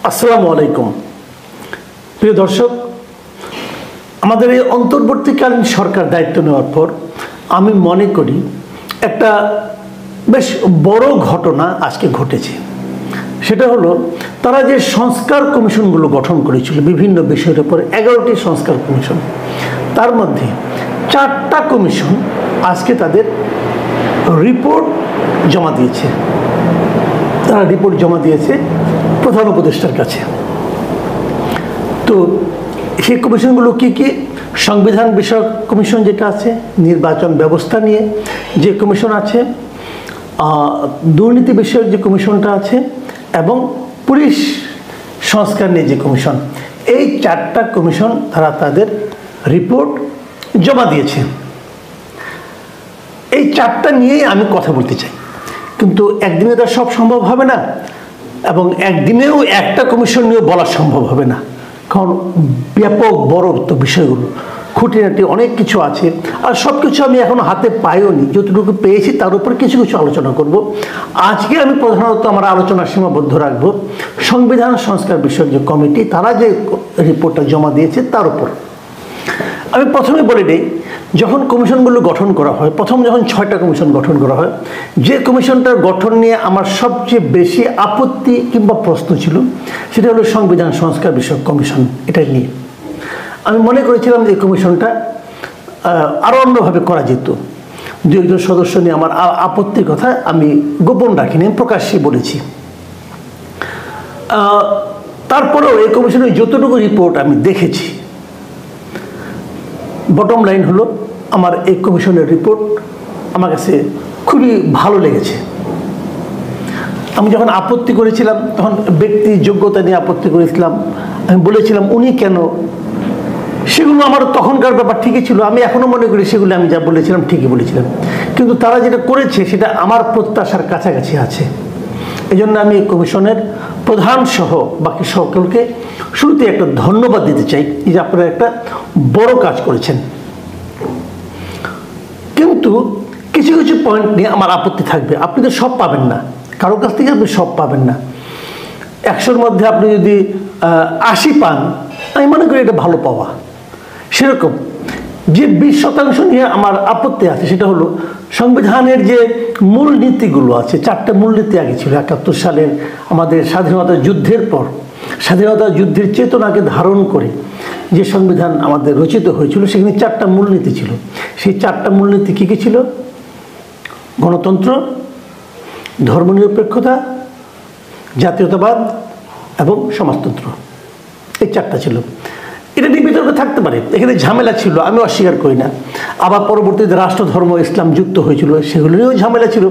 আসসালামু আলাইকুম প্রিয় দর্শক, আমাদের এই অন্তর্বর্তীকালীন সরকার দায়িত্ব নেওয়ার পর আমি মনে করি একটা বেশ বড় ঘটনা আজকে ঘটেছে। সেটা হলো তারা যে সংস্কার কমিশনগুলো গঠন করেছিল বিভিন্ন বিষয়ের উপর, 11টি সংস্কার কমিশন, তার মধ্যে 4টা কমিশন আজকে তাদের রিপোর্ট জমা দিয়েছে। তারা রিপোর্ট জমা দিয়েছে প্রধান উপদেষ্টার কাছে। তো সেই কমিশনগুলো কি কি? সংবিধান বিষয়ক কমিশন যেটা আছে, নির্বাচন ব্যবস্থা নিয়ে যে কমিশন আছে, দুর্নীতি বিষয়ক যে কমিশনটা আছে, এবং পুলিশ সংস্কার নিয়ে যে কমিশন, এই 4টা কমিশন তারা তাদের রিপোর্ট জমা দিয়েছে। এই 4টা নিয়েই আমি কথা বলতে চাই, কিন্তু একদিনে তো সব সম্ভব হবে না, এবং একদিনেও একটা কমিশন নিয়ে বলা সম্ভব হবে না, কারণ ব্যাপক বড় তো বিষয়গুলো, খুঁটিনাটি অনেক কিছু আছে, আর সব কিছু আমি এখনো হাতে পাইও নি। যতটুকু পেয়েছি তার উপর কিছু কিছু আলোচনা করব। আজকে আমি প্রধানত আমার আলোচনা সীমাবদ্ধ রাখব সংবিধান সংস্কার বিষয়ক যে কমিটি, তারা যে রিপোর্টটা জমা দিয়েছে তার উপর। আমি প্রথমে বলে দিই, যখন কমিশনগুলো গঠন করা হয়, প্রথম যখন 6টা কমিশন গঠন করা হয়, যে কমিশনটার গঠন নিয়ে আমার সবচেয়ে বেশি আপত্তি কিংবা প্রশ্ন ছিল সেটা হলো সংবিধান সংস্কার বিষয়ক কমিশন। এটা নিয়ে আমি মনে করেছিলাম যে এই কমিশনটা আরও অন্যভাবে করা যেত। 2-1 সদস্য নিয়ে আমার আপত্তির কথা আমি গোপন রাখিনি, আমি প্রকাশ্যে বলেছি। তারপরেও এই কমিশনের যতটুকু রিপোর্ট আমি দেখেছি, বটম লাইন হলো আমার এই কমিশনের রিপোর্ট আমার কাছে খুবই ভালো লেগেছে। আমি যখন আপত্তি করেছিলাম তখন ব্যক্তি যোগ্যতা নিয়ে আপত্তি করেছিলাম। আমি বলেছিলাম উনি কেন, সেগুলো আমার তখনকার ব্যাপার ঠিকই ছিল। আমি এখনও মনে করি সেগুলো আমি যা বলেছিলাম ঠিকই বলেছিলাম, কিন্তু তারা যেটা করেছে সেটা আমার প্রত্যাশার কাছাকাছি আছে। এই জন্য আমি এই কমিশনের প্রধান সহ বাকি সকলকে শুরুতে একটা ধন্যবাদ দিতে চাই যে আপনারা একটা বড় কাজ করেছেন। কিন্তু কিছু কিছু পয়েন্ট নিয়ে আমার আপত্তি থাকবে। আপনি তো সব পাবেন না, কারো কাছ থেকে আপনি সব পাবেন না। 100-র মধ্যে আপনি যদি 80 পান, আমি মনে করি এটা ভালো পাওয়া। সেরকম যে 20% নিয়ে আমার আপত্তি আছে সেটা হলো সংবিধানের যে মূল নীতিগুলো আছে। 4টা মূলনীতি আগে ছিল। 71 সালের আমাদের স্বাধীনতা যুদ্ধের পর, স্বাধীনতা যুদ্ধের চেতনাকে ধারণ করে যে সংবিধান আমাদের রচিত হয়েছিল, সেখানে 4টা মূলনীতি ছিল। সেই 4টা মূলনীতি কী কী ছিল? গণতন্ত্র, ধর্মনিরপেক্ষতা, জাতীয়তাবাদ এবং সমাজতন্ত্র। এই 4টা ছিল। এটা নিয়ে বিতর্ক থাকতে পারে, এখানে ঝামেলা ছিল, আমি অস্বীকার করি না। আবার পরবর্তীতে রাষ্ট্র ধর্ম ইসলাম যুক্ত হয়েছিল, সেগুলো নিয়েও ঝামেলা ছিল।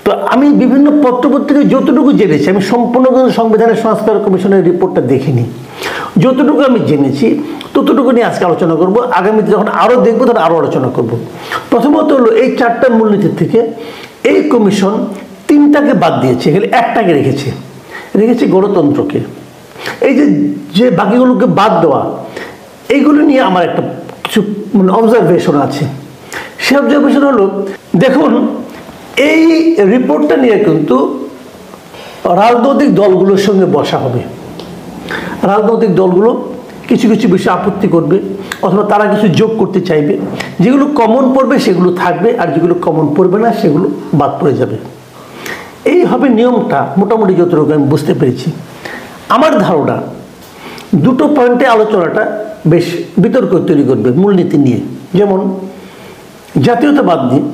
তো আমি বিভিন্ন পত্রপত্রিকায় যতটুকু জেনেছি, আমি সম্পূর্ণ সংবিধানের সংস্কার কমিশনের রিপোর্টটা দেখিনি, যতটুকু আমি জেনেছি ততটুকু নিয়ে আজকে আলোচনা করব। আগামীতে যখন আরও দেখবো তখন আরও আলোচনা করব। প্রথমত হলো এই 4টা মূলনীতির থেকে এই কমিশন 3টাকে বাদ দিয়েছে, এখানে 1টাকে রেখেছে গণতন্ত্রকে। এই যে বাকিগুলোকে বাদ দেওয়া, এইগুলো নিয়ে আমার একটা কিছু অবজারভেশন আছে। সে অবজারভেশন হলো, দেখুন এই রিপোর্টটা নিয়ে কিন্তু রাজনৈতিক দলগুলোর সঙ্গে বসা হবে। রাজনৈতিক দলগুলো কিছু কিছু বিষয়ে আপত্তি করবে, অথবা তারা কিছু যোগ করতে চাইবে। যেগুলো কমন পড়বে সেগুলো থাকবে, আর যেগুলো কমন পড়বে না সেগুলো বাদ পড়ে যাবে। এই হবে নিয়মটা, মোটামুটি যতটুকু আমি বুঝতে পেরেছি। আমার ধারণা 2টো পয়েন্টে আলোচনাটা বেশ বিতর্ক তৈরি করবে মূলনীতি নিয়ে। যেমন জাতীয়তাবাদ নিয়ে,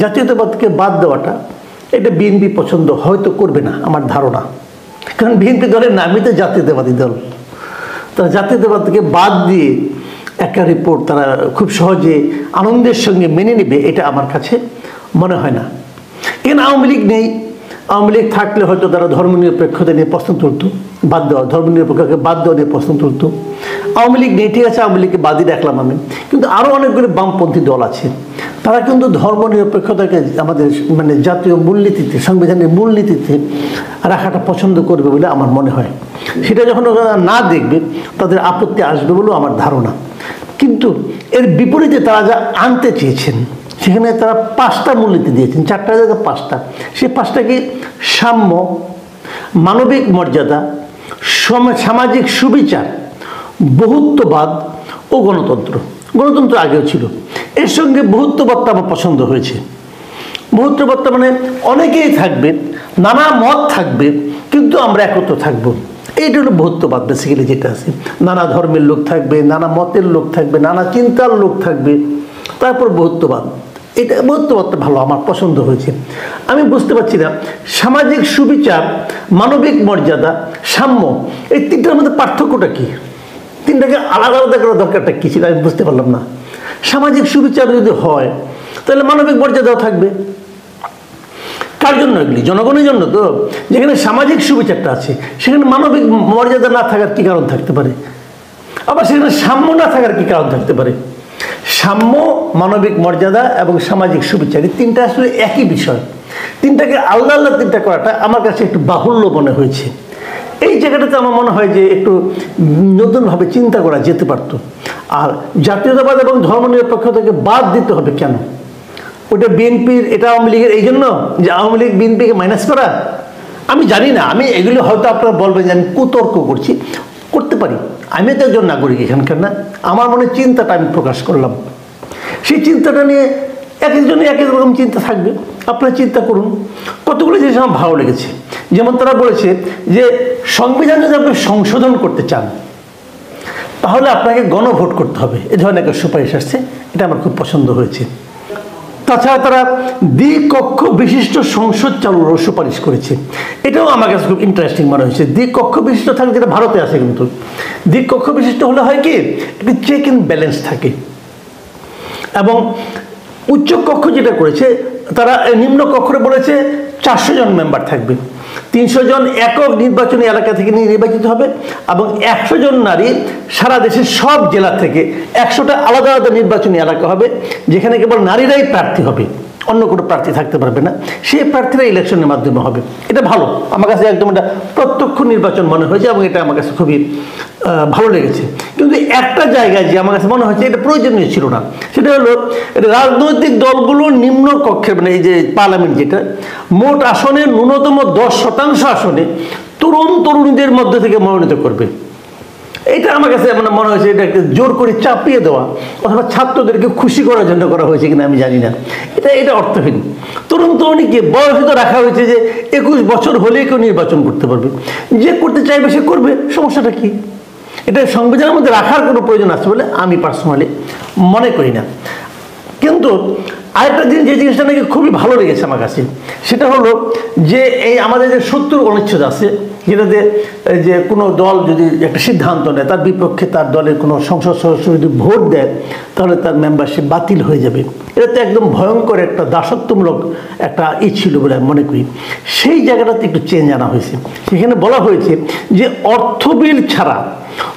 জাতীয়তাবাদকে বাদ দেওয়াটা এটা বিএনপি পছন্দ হয়তো করবে না আমার ধারণা, কারণ বিএনপি দলের নামই তো জাতীয়তাবাদী দল। তারা জাতীয়তাবাদকে বাদ দিয়ে একটা রিপোর্ট তারা খুব সহজে আনন্দের সঙ্গে মেনে নেবে, এটা আমার কাছে মনে হয় না। এখানে আওয়ামী লীগ নেই। আওয়ামী লীগ থাকলে হয়তো তারা ধর্মনিরপেক্ষতা নিয়ে প্রশ্ন তুলত, বাদ দেওয়া, ধর্মনিরপেক্ষকে বাদ দেওয়া নিয়ে প্রশ্ন তুলত। আওয়ামী লীগ নেই, ঠিক আছে, আওয়ামী লীগকে বাদই রাখলাম আমি। কিন্তু আরও অনেকগুলো বামপন্থী দল আছে, তারা কিন্তু ধর্মনিরপেক্ষতাকে আমাদের জাতীয় মূলনীতিতে, সংবিধানের মূলনীতিতে রাখাটা পছন্দ করবে বলে আমার মনে হয়। সেটা যখন ওরা না দেখবে তাদের আপত্তি আসবে বলেও আমার ধারণা। কিন্তু এর বিপরীতে তারা যা আনতে চেয়েছেন, সেখানে তারা 5টা মূলনীতি দিয়েছেন, 4টার জায়গায় 5টা। সেই 5টা কি? সাম্য, মানবিক মর্যাদা, সামাজিক সুবিচার, বহুত্ববাদ ও গণতন্ত্র। গণতন্ত্র আগেও ছিল, এর সঙ্গে বহুত্ববাদটা আমার পছন্দ হয়েছে। বহুত্ববাদটা মানে অনেকেই থাকবে, নানা মত থাকবে, কিন্তু আমরা একত্র থাকবো, এইটা হলো বহুত্ববাদ। বেসিক্যালি যেটা আছে, নানা ধর্মের লোক থাকবে, নানা মতের লোক থাকবে, নানা চিন্তার লোক থাকবে, তারপর বহুত্ববাদ। এটা বহুত্ববাদটা ভালো, আমার পছন্দ হয়েছে। আমি বুঝতে পারছি না সামাজিক সুবিচার, মানবিক মর্যাদা, সাম্য, এই তিনটার মধ্যে পার্থক্যটা কি? তিনটাকে আলাদা আলাদা করার দরকারটা কী ছিল আমি বুঝতে পারলাম না। সামাজিক সুবিচার যদি হয় তাহলে মানবিক মর্যাদাও থাকবে। কার জন্য এগুলি? জনগণের জন্য তো। যেখানে সামাজিক সুবিচারটা আছে সেখানে মানবিক মর্যাদা না থাকার কী কারণ থাকতে পারে? আবার সেখানে সাম্য না থাকার কী কারণ থাকতে পারে? সাম্য, মানবিক মর্যাদা এবং সামাজিক সুবিচার, এই তিনটা আসলে একই বিষয়। তিনটাকে আলাদা আলাদা তিনটা করাটা আমার কাছে একটু বাহুল্য মনে হয়েছে। এই জায়গাটাতে আমার মনে হয় যে একটু নতুনভাবে চিন্তা করা যেতে পারতো। আর জাতীয়তাবাদ এবং ধর্মনিরপেক্ষতাকে বাদ দিতে হবে কেন? ওটা বিএনপির, এটা আওয়ামী লীগের, এই জন্য যে আওয়ামী লীগ বিএনপিকে মাইনাস করা? আমি জানি না, আমি এগুলো হয়তো আপনারা বলবেন যে আমি কুতর্ক করছি, করতে পারি। আমি তো একজন নাগরিক এখানকার, না? আমার মনে চিন্তাটা আমি প্রকাশ করলাম। সেই চিন্তাটা নিয়ে এক একজনের এক এক রকম চিন্তা থাকবে, আপনারা চিন্তা করুন। কতগুলো জিনিস আমার ভালো লেগেছে। যেমন তারা বলেছে যে সংবিধান যদি আপনি সংশোধন করতে চান তাহলে আপনাকে গণভোট করতে হবে, এ ধরনের একটা সুপারিশ আসছে, এটা আমার খুব পছন্দ হয়েছে। তাছাড়া তারা দ্বিকক্ষ বিশিষ্ট সংসদ চালুরও সুপারিশ করেছে, এটাও আমার কাছে খুব ইন্টারেস্টিং মনে হয়েছে। দ্বিকক্ষ বিশিষ্ট থাকে, যেটা ভারতে আছে, কিন্তু দ্বিকক্ষ বিশিষ্ট হলে হয় কি, একটি চেক ইন ব্যালেন্স থাকে। এবং উচ্চ কক্ষ যেটা করেছে তারা নিম্ন কক্ষে বলেছে 400 জন মেম্বার থাকবে, 300 জন একক নির্বাচনী এলাকা থেকে নির্বাচিত হবে, এবং 100 জন নারী সারা দেশের সব জেলা থেকে 100টা আলাদা আলাদা নির্বাচনী এলাকা হবে, যেখানে কেবল নারীরাই প্রার্থী হবে, অন্য কোনো প্রার্থী থাকতে পারবে না। সেই প্রার্থীরা ইলেকশনের মাধ্যমে হবে। এটা ভালো, আমার কাছে একদম এটা প্রত্যক্ষ নির্বাচন মনে হয়েছে, এবং এটা আমার কাছে খুবই ভালো লেগেছে। কিন্তু একটা জায়গায় যে আমার কাছে মনে হচ্ছে এটা প্রয়োজনীয় ছিল না, সেটা হলো রাজনৈতিক দলগুলো নিম্ন কক্ষের, মানে এই যে পার্লামেন্ট, যেটা মোট আসনের ন্যূনতম 10% আসনে তরুণ তরুণীদের মধ্যে থেকে মনোনীত করবে। এটা আমার কাছে মনে হয়েছে এটাকে জোর করে চাপিয়ে দেওয়া, অথবা ছাত্রদেরকে খুশি করার জন্য করা হয়েছে কিনা আমি জানি না। এটা অর্থহীন। তরুণ তরুণীকে বয়সে তো রাখা হয়েছে যে 21 বছর হলেই কেউ নির্বাচন করতে পারবে, যে করতে চাইবে সে করবে, সমস্যাটা কি? এটা সংবিধানের মধ্যে রাখার কোনো প্রয়োজন আছে বলে আমি পার্সোনালি মনে করি না। কিন্তু আরেকটা জিনিস, যে জিনিসটা নাকি খুবই ভালো লেগেছে আমার কাছে, সেটা হলো যে এই আমাদের যে 70 অনুচ্ছেদ আছে, যেটাতে যে কোনো দল যদি একটা সিদ্ধান্ত নেয় তার বিপক্ষে তার দলের কোনো সংসদ সদস্য যদি ভোট দেয় তাহলে তার মেম্বারশিপ বাতিল হয়ে যাবে। এটা তো একদম ভয়ঙ্কর একটা দাসত্বমূলক একটা ছিল বলে আমি মনে করি। সেই জায়গাটাতে একটু চেঞ্জ আনা হয়েছে। সেখানে বলা হয়েছে যে অর্থ বিল ছাড়া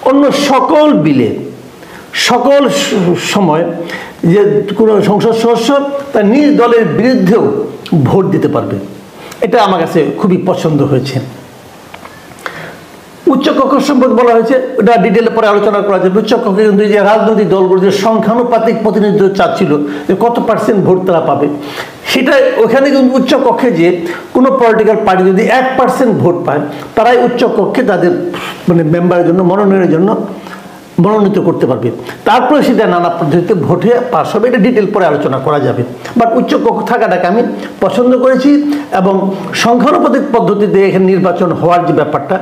অন্য সকল বিলে, সকল সময় যে কোনো সংসদ সদস্য তার নিজ দলের বিরুদ্ধেও ভোট দিতে পারবে। এটা আমার কাছে খুবই পছন্দ হয়েছে। উচ্চকক্ষ সম্পর্কে বলা হয়েছে, ওটা ডিটেলে পরে আলোচনা করা যাবে। উচ্চকক্ষে কিন্তু যে রাজনৈতিক দলগুলো যে সংখ্যানুপাতিক প্রতিনিধিত্ব চাচ্ছিল যে কত % ভোট তারা পাবে, সেটা ওখানে কিন্তু উচ্চকক্ষে যে কোনো পলিটিক্যাল পার্টি যদি 1% ভোট পায় তারাই উচ্চকক্ষে তাদের মানে মেম্বারের জন্য, মনোনয়নের জন্য মনোনীত করতে পারবে। তারপরে সেটা নানা পদ্ধতিতে ভোটে পাস হবে। এটা ডিটেল পরে আলোচনা করা যাবে। বাট উচ্চকক্ষ থাকাটাকে আমি পছন্দ করেছি, এবং সংখ্যানুপাতিক পদ্ধতিতে এখানে নির্বাচন হওয়ার যে ব্যাপারটা,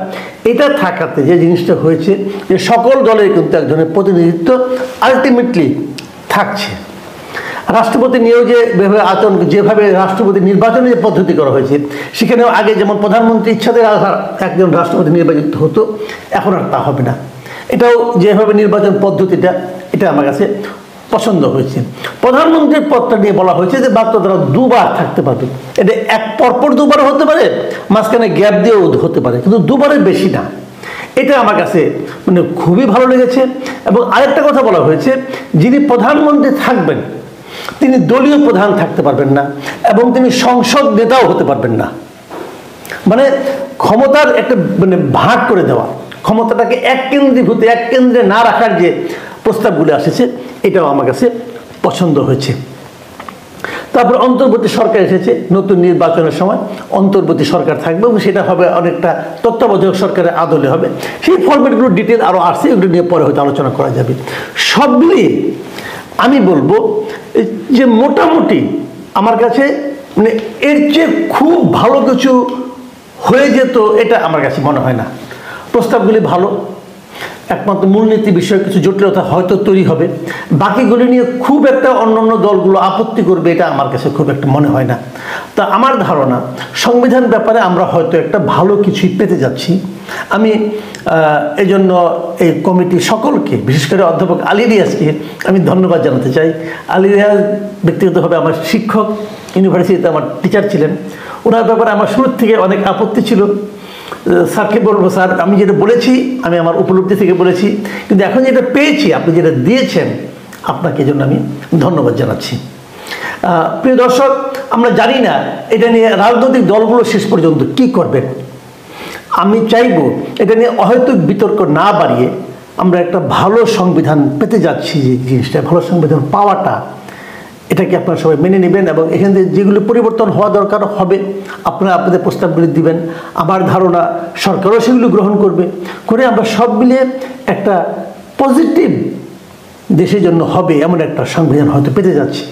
এটা থাকাতে যে জিনিসটা হয়েছে যে সকল দলের কিন্তু এক ধরনের প্রতিনিধিত্ব আলটিমেটলি থাকছে। রাষ্ট্রপতি নিয়েও যেভাবে রাষ্ট্রপতি নির্বাচনের যে পদ্ধতি করা হয়েছে, সেখানেও আগে যেমন প্রধানমন্ত্রী ইচ্ছাদের আধার একজন রাষ্ট্রপতি নির্বাচিত হতো, এখন আর তা হবে না। এটাও যেভাবে নির্বাচন পদ্ধতিটা, এটা আমার কাছে পছন্দ হয়েছে। প্রধানমন্ত্রীর পদটা নিয়ে বলা হয়েছে যে মাত্র তারা 2 বার থাকতে পারবে। এটা এক পরপর 2 বার হতে পারে, মাঝখানে গ্যাপ দিয়েও হতে পারে, কিন্তু 2 বারের বেশি না। এটা আমার কাছে মানে খুবই ভালো লেগেছে। এবং আরেকটা কথা বলা হয়েছে, যিনি প্রধানমন্ত্রী থাকবেন তিনি দলীয় প্রধান থাকতে পারবেন না, এবং তিনি সংসদ নেতাও হতে পারবেন না। মানে ক্ষমতার একটা মানে ভাগ করে দেওয়া, ক্ষমতাটাকে এক কেন্দ্রে না রাখার যে প্রস্তাবগুলো এসেছে, এটাও আমার কাছে পছন্দ হয়েছে। তারপর অন্তর্বর্তী সরকার এসেছে, নতুন নির্বাচনের সময় অন্তর্বর্তী সরকার থাকবে এবং সেটা হবে অনেকটা তত্ত্বাবধায়ক সরকারের আদলে হবে। সেই ফরম্যাটগুলো ডিটেল আরও আসছে, এগুলো নিয়ে পরে হয়তো আলোচনা করা যাবে। সব মিলিয়ে আমি বলবো যে মোটামুটি আমার কাছে মানে এর চেয়ে খুব ভালো কিছু হয়ে যেত এটা আমার কাছে মনে হয় না। প্রস্তাবগুলি ভালো, একমাত্র মূলনীতি বিষয়ে কিছু জটিলতা হয়তো তৈরি হবে, বাকিগুলি নিয়ে খুব একটা অন্যান্য দলগুলো আপত্তি করবে এটা আমার কাছে খুব একটা মনে হয় না। তা আমার ধারণা সংবিধান ব্যাপারে আমরা হয়তো একটা ভালো কিছুই পেতে যাচ্ছি। আমি এজন্য এই কমিটির সকলকে, বিশেষ করে অধ্যাপক আলী রিয়াজকে আমি ধন্যবাদ জানাতে চাই। আলী রিয়াজ ব্যক্তিগতভাবে আমার শিক্ষক, ইউনিভার্সিটিতে আমার টিচার ছিলেন। ওনার ব্যাপারে আমার শুরুর থেকে অনেক আপত্তি ছিল। স্যারকে বলবো, স্যার আমি যেটা বলেছি আমি আমার উপলব্ধি থেকে বলেছি, কিন্তু এখন যেটা পেয়েছি আপনি যেটা দিয়েছেন আপনাকে জন্য আমি ধন্যবাদ জানাচ্ছি। প্রিয় দর্শক, আমরা জানি না এটা নিয়ে রাজনৈতিক দলগুলো শেষ পর্যন্ত কি করবেন। আমি চাইব এটা নিয়ে অহেতুক বিতর্ক না বাড়িয়ে আমরা একটা ভালো সংবিধান পেতে যাচ্ছি। যে জিনিসটা ভালো সংবিধান পাওয়াটা, এটাকে আপনারা সবাই মেনে নেবেন এবং এখান থেকে যেগুলো পরিবর্তন হওয়া দরকার হবে আপনারা আপনাদের প্রস্তাবগুলি দিবেন। আমার ধারণা সরকারও সেগুলো গ্রহণ করবে, করে আমরা সব মিলিয়ে একটা পজিটিভ দেশের জন্য হবে এমন একটা সংবিধান হয়তো পেতে যাচ্ছি।